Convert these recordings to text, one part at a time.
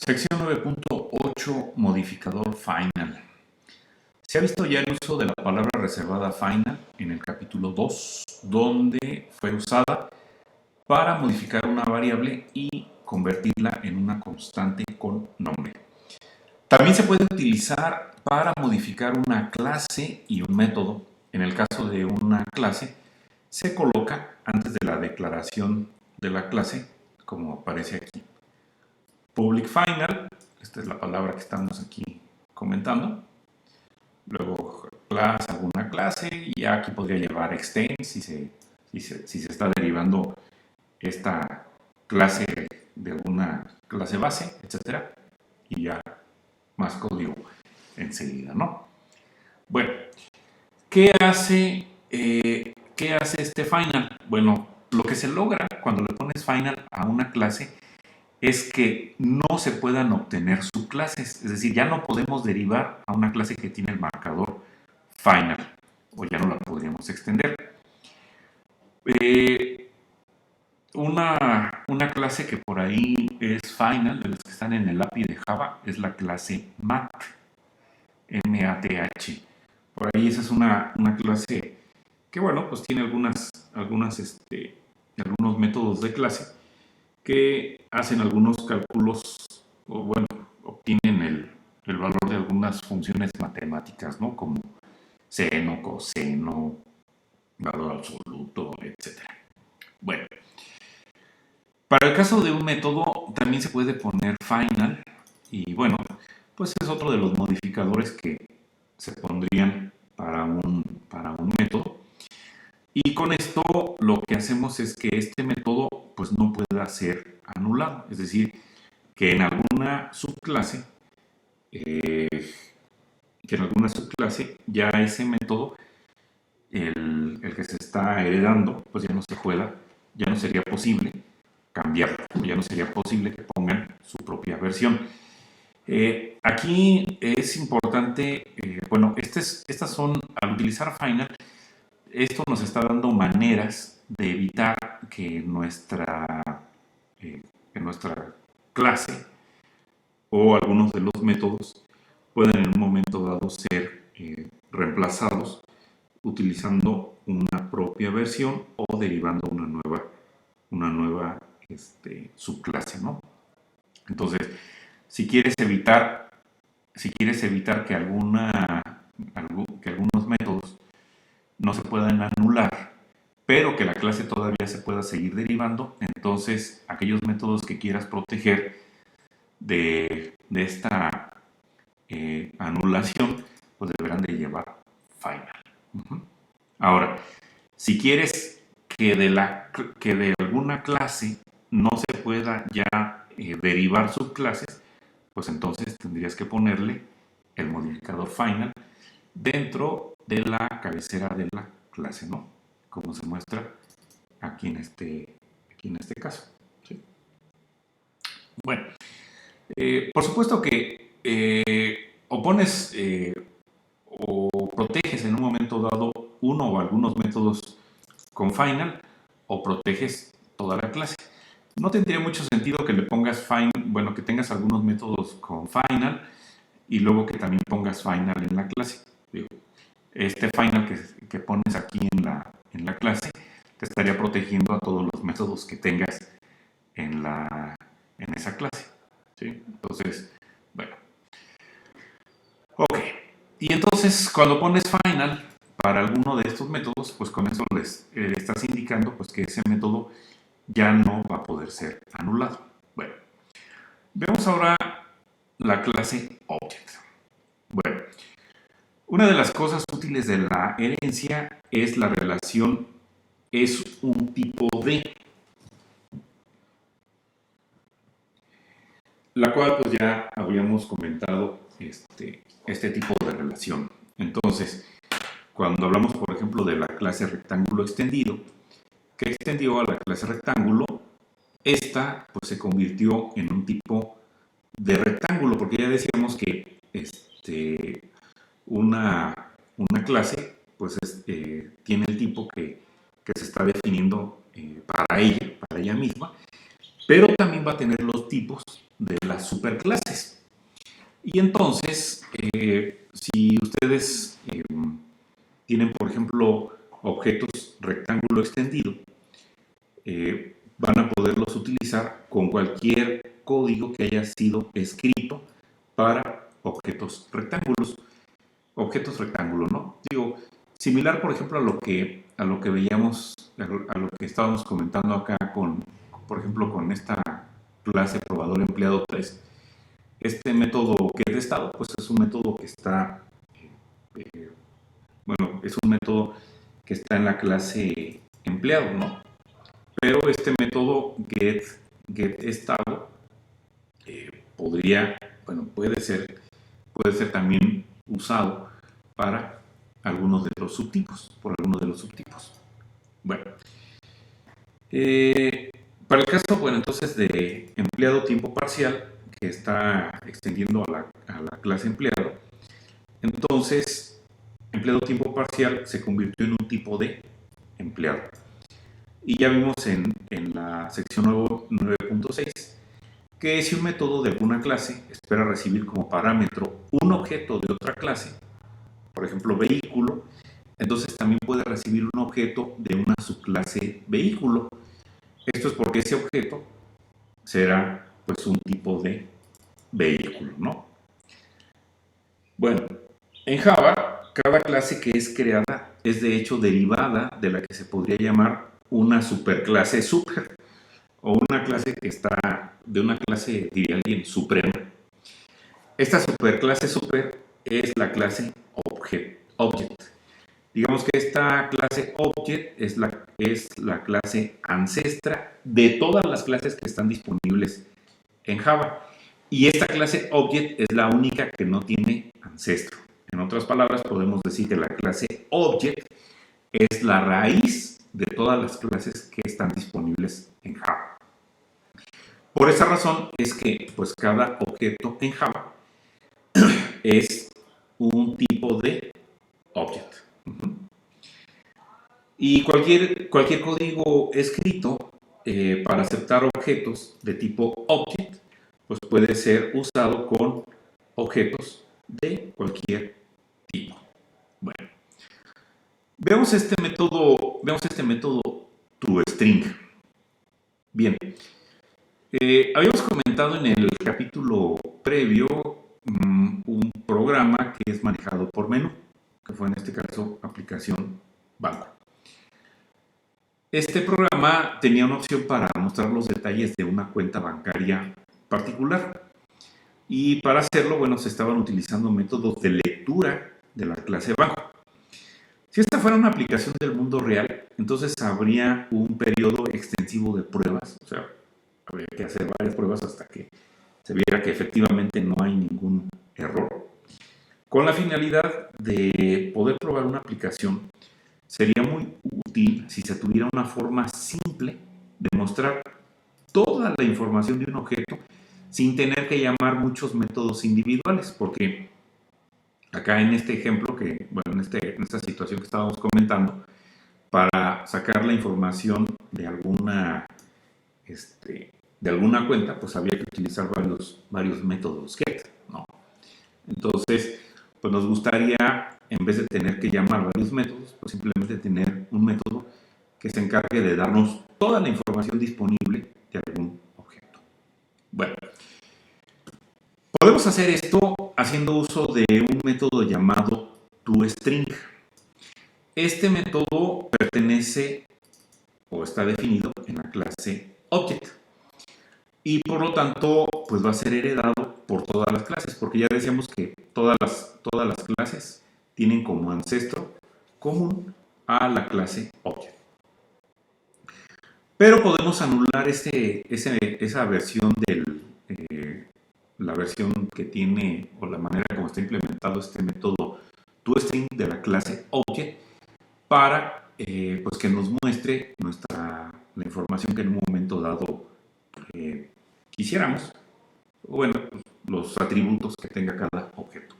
Sección 9.8 Modificador final. Se ha visto ya el uso de la palabra reservada final en el capítulo 2, donde fue usada para modificar una variable y convertirla en una constante con nombre. También se puede utilizar para modificar una clase y un método. En el caso de una clase, se coloca antes de la declaración de la clase, como aparece aquí. Public final, esta es la palabra que estamos aquí comentando. Luego class, alguna clase, y aquí podría llevar extend si se está derivando esta clase de alguna clase base, etcétera, y ya más código enseguida, ¿no? Bueno, ¿qué hace este final? Bueno, lo que se logra cuando le pones final a una clase es que no se puedan obtener subclases, es decir, ya no podemos derivar a una clase que tiene el marcador final, o ya no la podríamos extender. Una clase que por ahí es final, de las que están en el API de Java, es la clase math, M-A-T-H. Por ahí esa es una clase que, bueno, pues tiene algunos métodos de clase que hacen algunos cálculos, o bueno, obtienen el valor de algunas funciones matemáticas, ¿no? Como seno, coseno, valor absoluto, etc. Bueno, para el caso de un método también se puede poner final y bueno, pues es otro de los modificadores que se pondrían para un método. Y con esto lo que hacemos es que este método pues no pueda ser anulado, es decir, que en alguna subclase ya ese método, el que se está heredando, pues ya no se pueda, ya no sería posible cambiarlo, ya no sería posible que pongan su propia versión. Aquí es importante, bueno, estas son, al utilizar final, esto nos está dando maneras de evitar que nuestra clase o algunos de los métodos puedan en un momento dado ser reemplazados utilizando una propia versión o derivando una nueva subclase, ¿no? Entonces, si quieres evitar que algunos métodos no se puedan anular, pero que la clase todavía se pueda seguir derivando, entonces aquellos métodos que quieras proteger de esta anulación, pues deberán de llevar final. Ahora, si quieres que de alguna clase no se pueda ya derivar subclases, pues entonces tendrías que ponerle el modificador final dentro de la cabecera de la clase, ¿no? Como se muestra aquí en este caso. ¿Sí? Bueno, por supuesto que o pones o proteges en un momento dado uno o algunos métodos con final o proteges toda la clase. No tendría mucho sentido que le pongas final, bueno, que tengas algunos métodos con final y luego que también pongas final en la clase. Este final que pones aquí en la clase te estaría protegiendo a todos los métodos que tengas en esa clase. ¿Sí? Entonces, bueno. Ok. Y entonces, cuando pones final para alguno de estos métodos, pues con eso les estás indicando pues, que ese método ya no va a poder ser anulado. Bueno, veamos ahora la clase Object. Bueno, una de las cosas útiles de la herencia es la relación es un tipo de, la cual pues ya habíamos comentado este tipo de relación. Entonces, cuando hablamos, por ejemplo, de la clase rectángulo extendido, que extendió a la clase rectángulo, esta pues se convirtió en un tipo de rectángulo, porque ya decíamos que una clase pues tiene el tipo que se está definiendo para ella misma, pero también va a tener los tipos de las superclases. Y entonces, si ustedes tienen, por ejemplo, objetos rectángulo extendido, van a poderlos utilizar con cualquier código que haya sido escrito para objetos rectángulos. Objetos rectángulo, ¿no? Digo, similar, por ejemplo, a lo que veíamos, a lo que estábamos comentando acá con, por ejemplo, con esta clase probador empleado 3. Este método get de estado, pues es un método que está, eh, bueno, es un método que está en la clase empleado, ¿no? Pero este método get estado podría, bueno, puede ser también usado para algunos de los subtipos, por algunos de los subtipos. Bueno, para el caso, bueno, entonces de empleado tiempo parcial, que está extendiendo a la clase empleado, entonces empleado tiempo parcial se convirtió en un tipo de empleado. Y ya vimos en la sección 9.6 que si un método de alguna clase espera recibir como parámetro un objeto de otra clase, por ejemplo vehículo, entonces también puede recibir un objeto de una subclase vehículo. Esto es porque ese objeto será pues un tipo de vehículo, ¿no? Bueno, en Java, cada clase que es creada es de hecho derivada de la que se podría llamar una superclase super, o una clase que está de una clase, diría alguien, suprema. Esta superclase super es la clase object. Digamos que esta clase object es la clase ancestra de todas las clases que están disponibles en Java. Y esta clase object es la única que no tiene ancestro. En otras palabras, podemos decir que la clase object es la raíz de todas las clases que están disponibles en Java. Por esa razón es que pues cada objeto en Java es un tipo de object. Y cualquier código escrito para aceptar objetos de tipo object, pues puede ser usado con objetos de cualquier tipo. Bueno, veamos este método toString. Bien, habíamos comentado en el capítulo previo un programa que es manejado por menú, que fue en este caso aplicación banco. Este programa tenía una opción para mostrar los detalles de una cuenta bancaria particular. Y para hacerlo, bueno, se estaban utilizando métodos de lectura de la clase banco. Si esta fuera una aplicación del mundo real, entonces habría un periodo extensivo de pruebas. O sea, habría que hacer varias pruebas hasta que se viera que efectivamente no hay ningún error. Con la finalidad de poder probar una aplicación, sería muy útil si se tuviera una forma simple de mostrar toda la información de un objeto sin tener que llamar muchos métodos individuales, porque acá en este ejemplo, en esta situación que estábamos comentando, para sacar la información de alguna cuenta, pues había que utilizar varios métodos get, ¿no? Entonces, pues nos gustaría, en vez de tener que llamar varios métodos, pues simplemente tener un método que se encargue de darnos toda la información disponible de algún objeto. Bueno, podemos hacer esto haciendo uso de un método llamado toString. Este método pertenece o está definido en la clase object y por lo tanto pues va a ser heredado por todas las clases, porque ya decíamos que todas las clases tienen como ancestro común a la clase object. Pero podemos anular esa versión la versión que tiene o la manera como está implementado este método toString de la clase object para pues que nos muestre la información que en un momento dado quisiéramos, bueno, pues, los atributos que tenga cada objeto.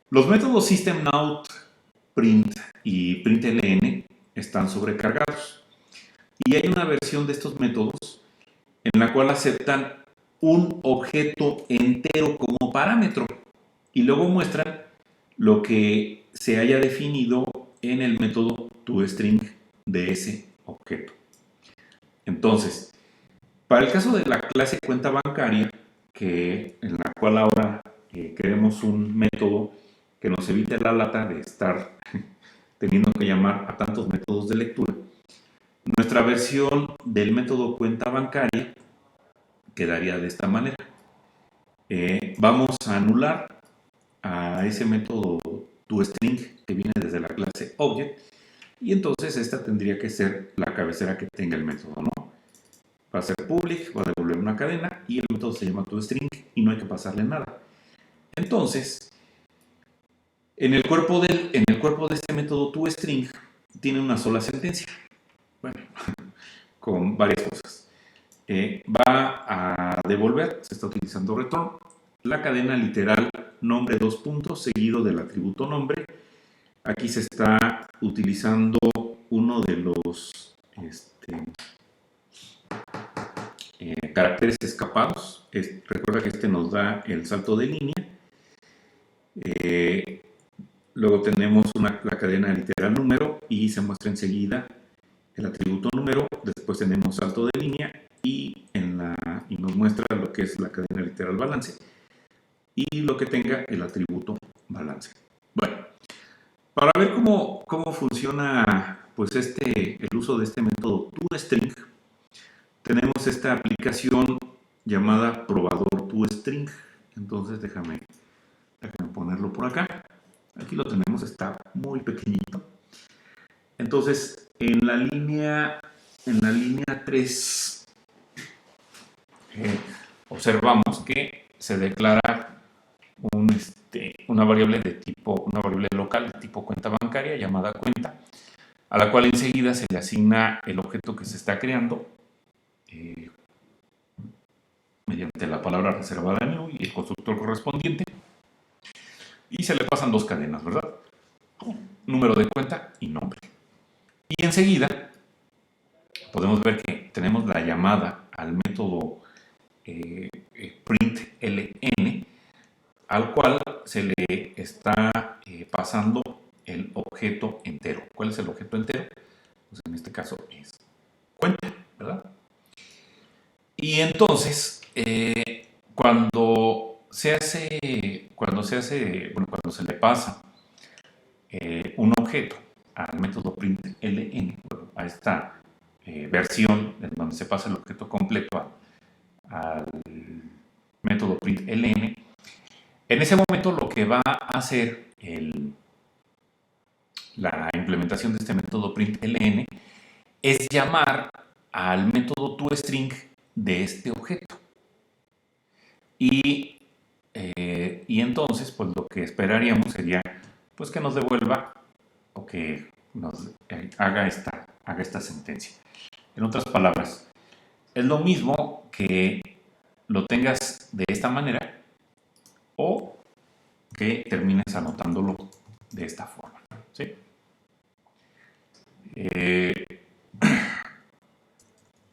Los métodos systemout, print y println están sobrecargados y hay una versión de estos métodos en la cual aceptan un objeto entero como parámetro y luego muestran lo que se haya definido en el método toString de ese objeto. Entonces, para el caso de la clase cuenta bancaria, en la cual ahora queremos un método que nos evite la lata de estar teniendo que llamar a tantos métodos de lectura, nuestra versión del método cuenta bancaria quedaría de esta manera. Vamos a anular a ese método toString que viene desde la clase Object y entonces esta tendría que ser la cabecera que tenga el método, ¿no? Va a ser public, va a devolver una cadena y el método se llama toString y no hay que pasarle nada. Entonces, en el cuerpo de este método toString tiene una sola sentencia. Bueno, con varias cosas. Va a devolver, se está utilizando return, la cadena literal nombre dos puntos seguido del atributo nombre. Aquí se está utilizando uno de los caracteres escapados. Recuerda que este nos da el salto de línea. Luego tenemos la cadena literal número y se muestra enseguida el atributo número. Después tenemos salto de línea y nos muestra lo que es la cadena literal balance y lo que tenga el atributo balance. Bueno, para ver cómo funciona pues el uso de este método toString, tenemos esta aplicación llamada probador toString. Entonces déjame ponerlo por acá. Aquí lo tenemos, está muy pequeñito. Entonces en la línea 3 observamos que se declara una variable local de tipo cuenta bancaria llamada cuenta, a la cual enseguida se le asigna el objeto que se está creando mediante la palabra reservada new y el constructor correspondiente, y se le pasan dos cadenas, ¿verdad? Número de cuenta y nombre. Y enseguida podemos ver que tenemos la llamada al método println, al cual se le está pasando el objeto entero. ¿Cuál es el objeto entero? Pues en este caso es cuenta, ¿verdad? Y entonces, cuando se le pasa un objeto al método println, a esta versión en donde se pasa el objeto completo al método println, en ese momento lo que va a hacer la implementación de este método println es llamar al método toString de este objeto. Y entonces, pues lo que esperaríamos sería pues que nos devuelva o que nos haga esta sentencia. En otras palabras, es lo mismo que lo tengas de esta manera o que termines anotándolo de esta forma, ¿sí?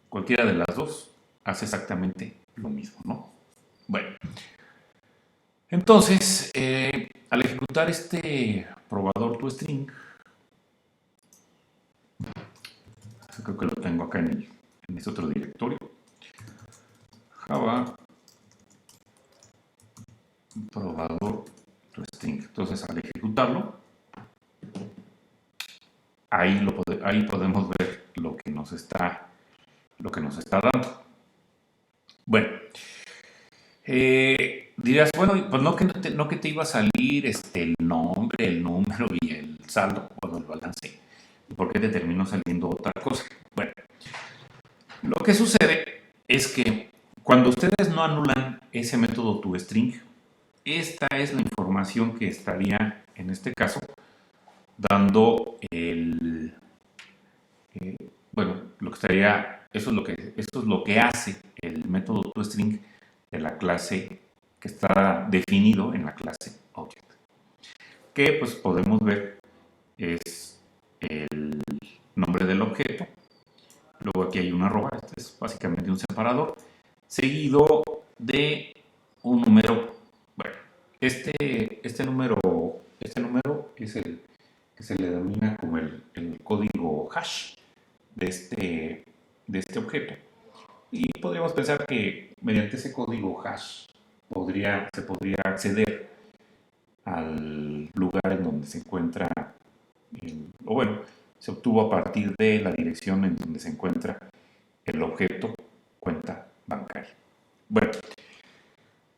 Cualquiera de las dos hace exactamente lo mismo, ¿no? Bueno, entonces, al ejecutar este probador toString, creo que lo tengo acá en este otro directorio, Java probador toString. Entonces, al ejecutarlo, ahí podemos ver lo que nos está dando. Bueno, dirás, bueno, pues no que te iba a salir el nombre, el número y el saldo, el balance. ¿Por qué te terminó saliendo otra cosa? Bueno, lo que sucede es que cuando ustedes no anulan ese método toString, esta es la información que estaría, en este caso, dando lo que estaría, eso es lo que hace el método toString de la clase que está definido en la clase Object. Que pues podemos ver es el nombre del objeto. Luego aquí hay una arroba, este es básicamente un separador, seguido de un número. Bueno, este número es el que se le denomina como el código hash de este objeto. Y podríamos pensar que mediante ese código hash se podría acceder al lugar en donde se encuentra, o bueno, se obtuvo a partir de la dirección en donde se encuentra el objeto cuenta bancaria. Bueno,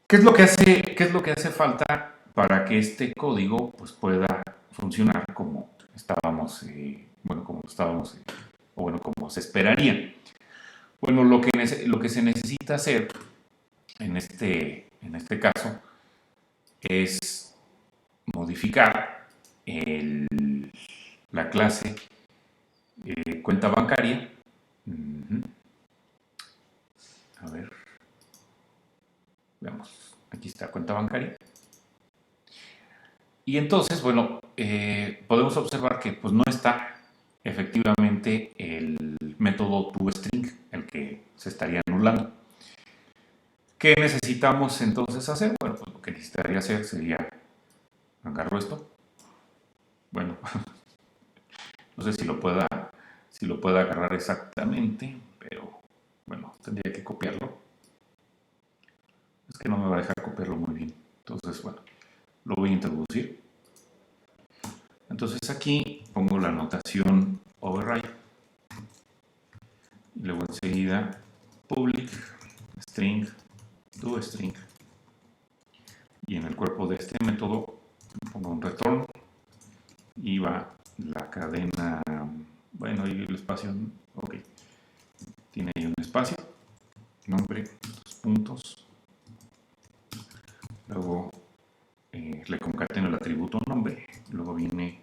qué es lo que hace falta para que este código pues, pueda funcionar como estábamos, o bueno, como se esperaría? Bueno, lo que se necesita hacer en este caso es modificar la clase cuenta bancaria. A ver, veamos, aquí está cuenta bancaria. Y entonces, bueno, podemos observar que pues, no está efectivamente el método toString, el que se estaría anulando. ¿Qué necesitamos entonces hacer? Bueno, pues lo que necesitaría hacer sería agarro esto. Bueno, no sé si lo pueda agarrar exactamente, pero bueno, tendría que copiarlo. Es que no me va a dejar copiarlo muy bien. Entonces, bueno, lo voy a introducir. Entonces aquí pongo la notación override. Y luego enseguida public string toString. Y en el cuerpo de este método pongo un return y va la cadena, bueno, y el espacio, ok, tiene ahí un espacio, nombre, dos puntos, luego le concateno el atributo nombre, luego viene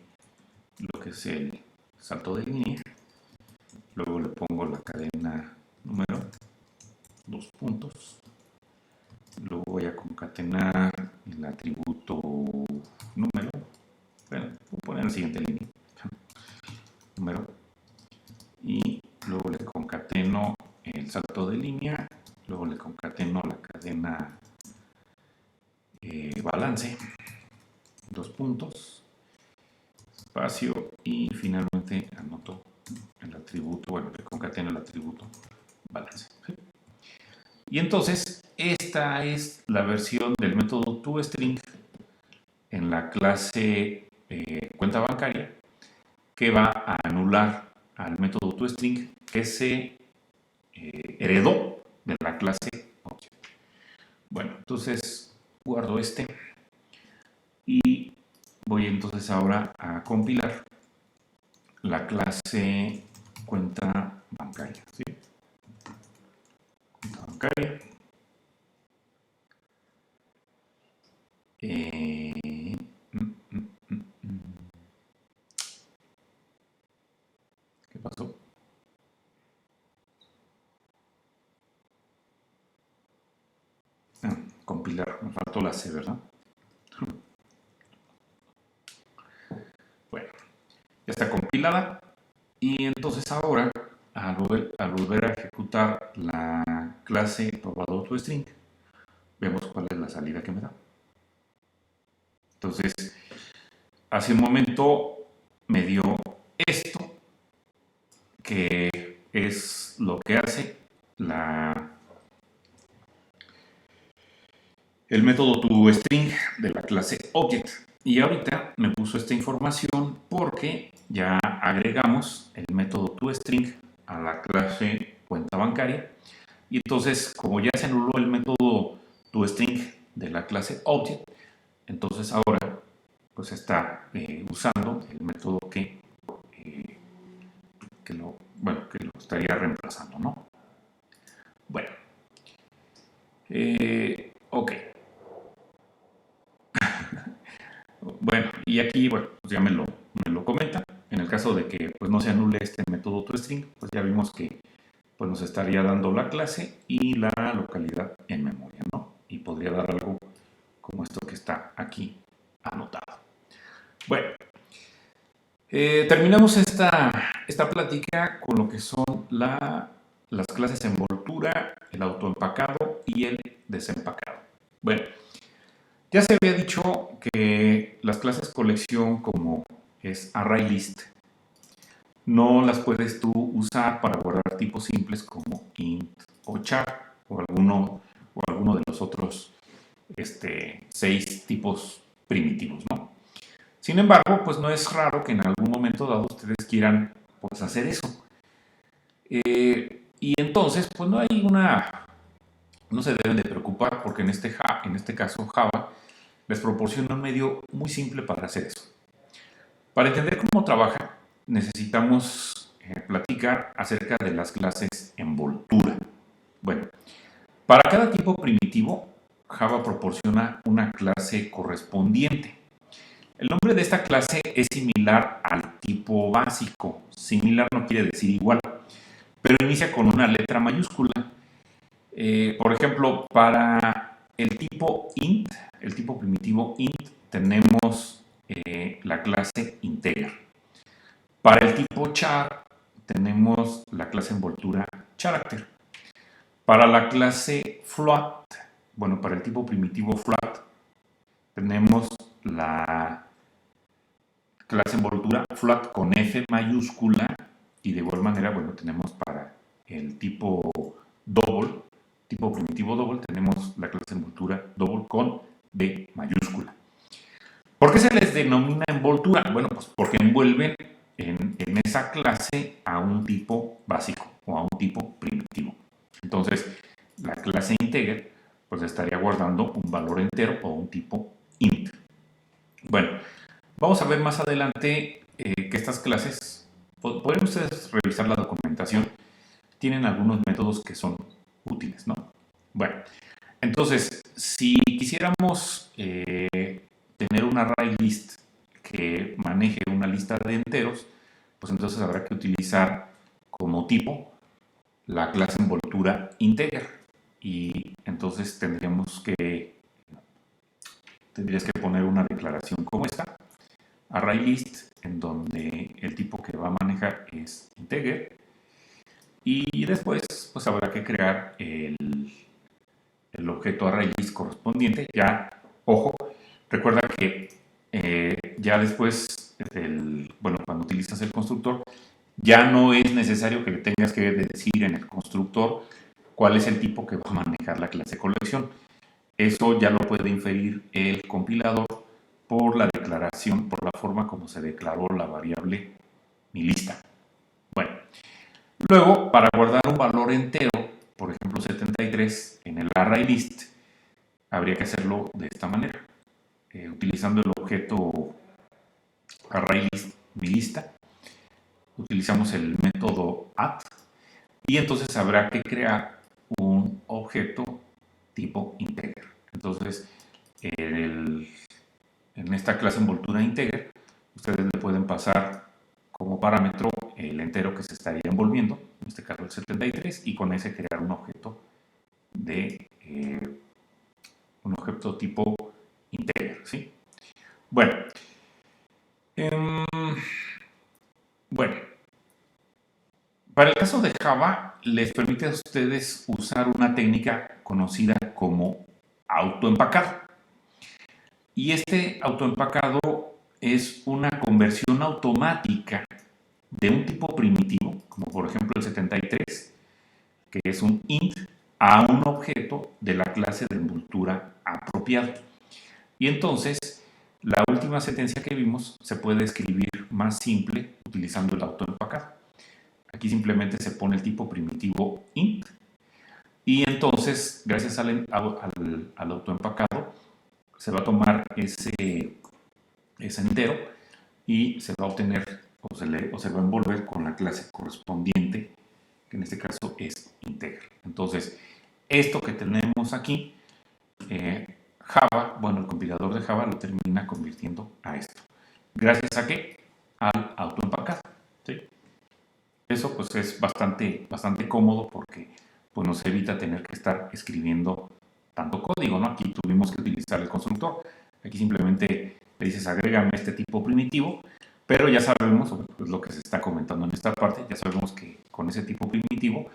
lo que es el salto de línea, luego le pongo la cadena número, dos puntos, luego voy a concatenar el atributo número, bueno, voy a poner la siguiente línea, número, y luego le concateno el salto de línea, luego le concateno la cadena balance, dos puntos, espacio, y finalmente anoto el atributo, bueno, le concateno el atributo balance. ¿Sí? Y entonces, esta es la versión del método toString en la clase cuenta bancaria, que va a anular al método toString que se heredó de la clase object. Bueno, entonces guardo este y voy entonces ahora a compilar la clase cuenta bancaria. ¿Sí? Cuenta bancaria. ¿Qué pasó? Compilar, me faltó la C, ¿verdad? Bueno, ya está compilada y entonces ahora al volver a ejecutar la clase probador toString, vemos cuál es la salida que me da. Entonces, hace un momento me dio esto, que es lo que hace el método toString de la clase object. Y ahorita me puso esta información porque ya agregamos el método toString a la clase cuenta bancaria. Y entonces, como ya se anuló el método toString de la clase object, entonces ahora pues está usando el método que lo estaría reemplazando, ¿no? Bueno, ok. Bueno, y aquí, bueno, pues ya me lo comenta. En el caso de que pues, no se anule este método toString, pues ya vimos que pues, nos estaría dando la clase y la localidad en memoria, ¿no? Y podría dar algo como esto que está aquí anotado. Bueno, terminamos esta plática con lo que son las clases envoltura, el autoempacado y el desempacado. Bueno, ya se había dicho que las clases colección, como es ArrayList, no las puedes tú usar para guardar tipos simples como int o char o alguno de los otros 6 tipos primitivos, ¿no? Sin embargo, pues no es raro que en algún momento dado ustedes quieran pues hacer eso. Y entonces, pues no se deben de preocupar porque en este caso Java les proporciona un medio muy simple para hacer eso. Para entender cómo trabaja, necesitamos platicar acerca de las clases envoltura. Bueno, para cada tipo primitivo, Java proporciona una clase correspondiente. El nombre de esta clase es similar al tipo básico. Similar no quiere decir igual, pero inicia con una letra mayúscula. Por ejemplo, para el tipo int, el tipo primitivo int, tenemos la clase integer. Para el tipo char, tenemos la clase envoltura character. Para la clase float, bueno, para el tipo primitivo float, tenemos la clase envoltura float con F mayúscula y de igual manera, bueno, tenemos para el tipo double, tipo primitivo double, tenemos la clase envoltura double con D mayúscula. ¿Por qué se les denomina envoltura? Bueno, pues porque envuelven en esa clase a un tipo básico o a un tipo primitivo. Entonces, la clase integer pues estaría guardando un valor entero o un tipo int. Bueno, vamos a ver más adelante que estas clases, pueden ustedes revisar la documentación, tienen algunos métodos que son útiles, ¿no? Bueno, entonces, si quisiéramos tener un ArrayList que maneje una lista de enteros, pues entonces habrá que utilizar como tipo la clase envoltura integer. Y entonces tendrías que poner una declaración como esta, ArrayList, en donde el tipo que va a manejar es integer. Y después, pues habrá que crear el objeto ArrayList correspondiente. Ya, ojo, recuerda que ya después, bueno, cuando utilizas el constructor, ya no es necesario que le tengas que decir en el constructor cuál es el tipo que va a manejar la clase colección. Eso ya lo puede inferir el compilador por la declaración, por la forma como se declaró la variable mi lista. Bueno, luego, para guardar un valor entero, por ejemplo 73, en el ArrayList, habría que hacerlo de esta manera, utilizando el objeto ArrayList mi lista. Utilizamos el método add y entonces habrá que crear un objeto tipo integer. Entonces, en esta clase envoltura integer, ustedes le pueden pasar como parámetro el entero que se estaría envolviendo, en este caso el 73, y con ese crear un objeto un objeto tipo integer, ¿sí? Bueno, bueno, para el caso de Java, les permite a ustedes usar una técnica conocida como autoempacado. Y este autoempacado es una conversión automática de un tipo primitivo, como por ejemplo el 73, que es un int, a un objeto de la clase de envoltura apropiado. Y entonces, la última sentencia que vimos se puede escribir más simple utilizando el autoempacado. Aquí simplemente se pone el tipo primitivo int y entonces, gracias al autoempacado, se va a tomar ese entero y se va a obtener o se va a envolver con la clase correspondiente, que en este caso es integer. Entonces, esto que tenemos aquí, Java, bueno, el compilador de Java lo termina convirtiendo a esto. ¿Gracias a qué? Al autoempacado, ¿sí? Eso pues es bastante cómodo porque pues, nos evita tener que estar escribiendo tanto código, ¿no? Aquí tuvimos que utilizar el constructor. Aquí simplemente le dices agrégame este tipo primitivo, pero ya sabemos, es lo que se está comentando en esta parte, ya sabemos que con ese tipo primitivo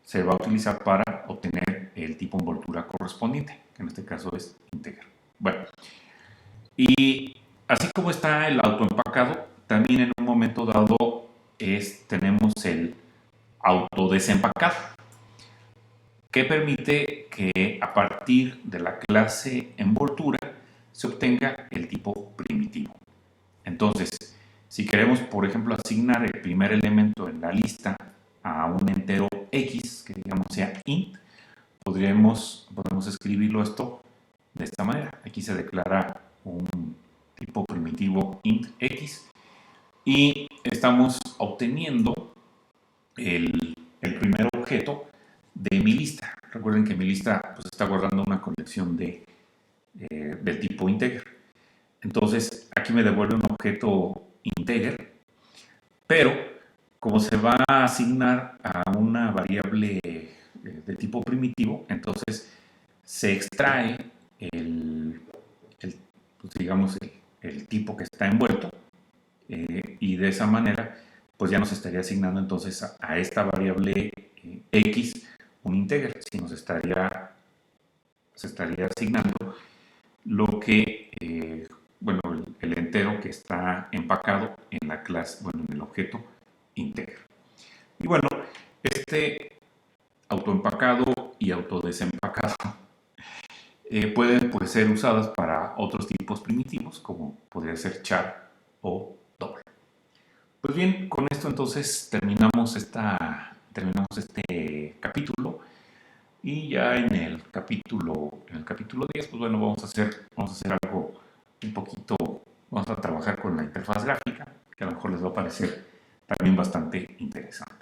se va a utilizar para obtener el tipo envoltura correspondiente, que en este caso es integer. Bueno, y así como está el autoempacado, también en un momento dado tenemos el autodesempacado, que permite que a partir de la clase envoltura se obtenga el tipo primitivo. Entonces, si queremos, por ejemplo, asignar el primer elemento en la lista a un entero x, que digamos sea int, podemos escribirlo esto de esta manera. Aquí se declara un tipo primitivo int x y estamos obteniendo el primer objeto de mi lista. Recuerden que mi lista pues, está guardando una colección del tipo integer. Entonces, aquí me devuelve un objeto integer, pero como se va a asignar a una variable de tipo primitivo, entonces se extrae pues, digamos, el tipo que está envuelto y de esa manera pues ya nos estaría asignando entonces a esta variable x un integer, si se estaría asignando lo que, bueno, el entero que está empacado en la clase, bueno, en el objeto integer. Y bueno, este autoempacado y autodesempacado pueden pues, ser usadas para otros tipos primitivos, como podría ser char o double. Pues bien, con esto entonces terminamos este capítulo y ya en el capítulo 10, pues bueno, vamos a hacer algo un poquito, vamos a trabajar con la interfaz gráfica, que a lo mejor les va a parecer también bastante interesante.